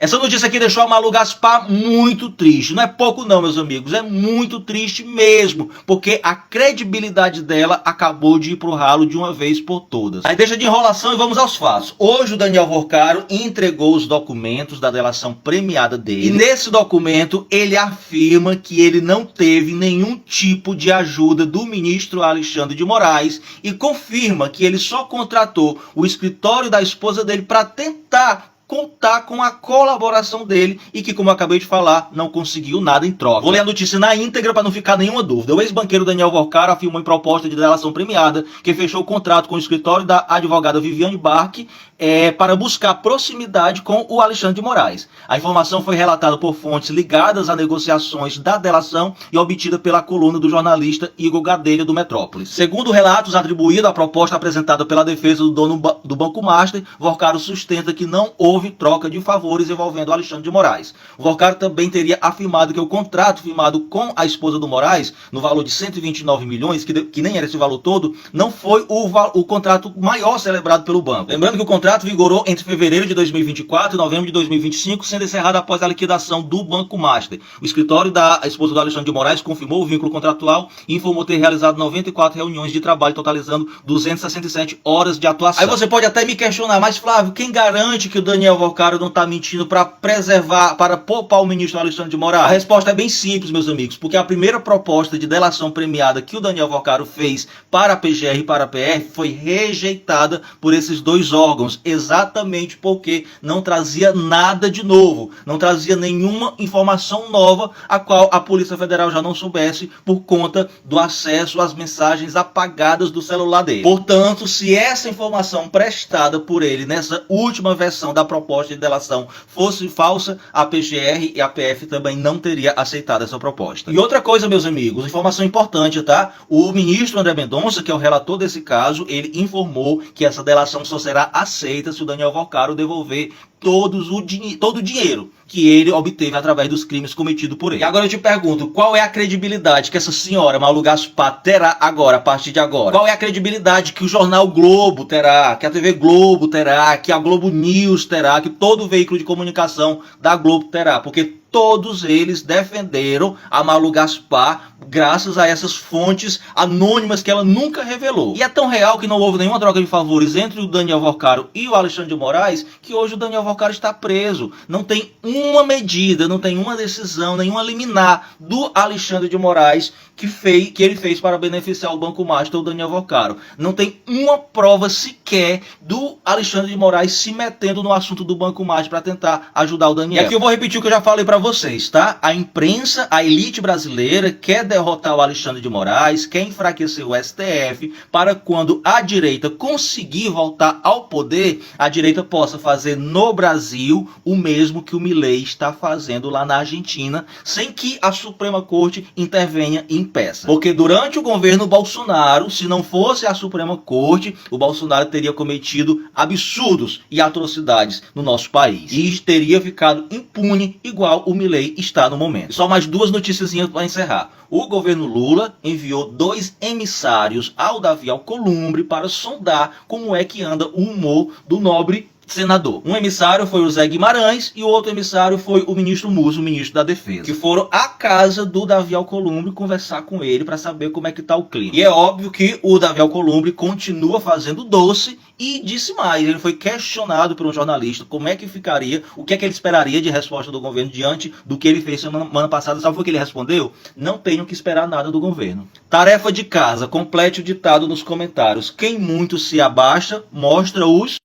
Essa notícia aqui deixou a Malu Gaspar muito triste. Não é pouco não, meus amigos. É muito triste mesmo. Porque a credibilidade dela acabou de ir pro ralo de uma vez por todas. Aí deixa de enrolação e vamos aos fatos. Hoje o Daniel Vorcaro entregou os documentos da delação premiada dele. E nesse documento ele afirma que ele não teve nenhum tipo de ajuda do ministro Alexandre de Moraes e confirma que ele só contratou o escritório da esposa dele para tentar contar com a colaboração dele e que, como eu acabei de falar, não conseguiu nada em troca. Vou ler a notícia na íntegra para não ficar nenhuma dúvida. O ex-banqueiro Daniel Vorcaro afirmou em proposta de delação premiada que fechou o contrato com o escritório da advogada Viviane Barque para buscar proximidade com o Alexandre de Moraes. A informação foi relatada por fontes ligadas a negociações da delação e obtida pela coluna do jornalista Igor Gadelha do Metrópolis. Segundo relatos atribuídos à proposta apresentada pela defesa do dono do Banco Master, Vorcaro sustenta que não houve troca de favores envolvendo Alexandre de Moraes. O Vorcaro também teria afirmado que o contrato firmado com a esposa do Moraes, no valor de 129 milhões, que nem era esse valor todo, não foi o contrato maior celebrado pelo banco. Lembrando que o contrato vigorou entre fevereiro de 2024 e novembro de 2025, sendo encerrado após a liquidação do Banco Master. O escritório da esposa do Alexandre de Moraes confirmou o vínculo contratual e informou ter realizado 94 reuniões de trabalho, totalizando 267 horas de atuação. Aí você pode até me questionar, mas Flávio, quem garante que o Daniel Vorcaro não está mentindo para preservar, para poupar o ministro Alexandre de Moraes? A resposta é bem simples, meus amigos, porque a primeira proposta de delação premiada que o Daniel Vorcaro fez para a PGR e para a PF foi rejeitada por esses dois órgãos, exatamente porque não trazia nada de novo, não trazia nenhuma informação nova a qual a Polícia Federal já não soubesse por conta do acesso às mensagens apagadas do celular dele. Portanto, se essa informação prestada por ele nessa última versão da proposta de delação fosse falsa, a PGR e a PF também não teria aceitado essa proposta. E outra coisa, meus amigos, informação importante, tá? O ministro André Mendonça, que é o relator desse caso, ele informou que essa delação só será aceita se o Daniel Vorcaro devolver todo o dinheiro que ele obteve através dos crimes cometidos por ele. E agora eu te pergunto, qual é a credibilidade que essa senhora Malu Gaspar terá agora, a partir de agora? Qual é a credibilidade que o jornal Globo terá, que a TV Globo terá, que a Globo News terá, que todo veículo de comunicação da Globo terá? Porque todos eles defenderam a Malu Gaspar graças a essas fontes anônimas que ela nunca revelou. E é tão real que não houve nenhuma troca de favores entre o Daniel Vorcaro e o Alexandre de Moraes, que hoje o Daniel Vorcaro está preso. Não tem uma medida, não tem uma decisão, nenhuma liminar do Alexandre de Moraes que ele fez para beneficiar o Banco Master ou o Daniel Vorcaro. Não tem uma prova sequer do Alexandre de Moraes se metendo no assunto do Banco Master para tentar ajudar o Daniel. E aqui eu vou repetir o que eu já falei para vocês, tá? A imprensa, a elite brasileira quer derrotar o Alexandre de Moraes, quer enfraquecer o STF, para quando a direita conseguir voltar ao poder, a direita possa fazer no Brasil o mesmo que o Milei está fazendo lá na Argentina, sem que a Suprema Corte intervenha e impeça. Porque durante o governo Bolsonaro, se não fosse a Suprema Corte, o Bolsonaro teria cometido absurdos e atrocidades no nosso país. E teria ficado impune igual o Milei está no momento. E só mais duas noticiazinhas para encerrar. O governo Lula enviou 2 emissários ao Davi Alcolumbre para sondar como é que anda o humor do nobre senador. Um emissário foi o Zé Guimarães e o outro emissário foi o ministro Múcio, o ministro da Defesa, que foram à casa do Davi Alcolumbre conversar com ele para saber como é que tá o clima. E é óbvio que o Davi Alcolumbre continua fazendo doce e disse mais. Ele foi questionado por um jornalista como é que ficaria, o que é que ele esperaria de resposta do governo diante do que ele fez semana passada. Sabe o que ele respondeu? Não tenho que esperar nada do governo. Tarefa de casa, complete o ditado nos comentários. Quem muito se abaixa, mostra os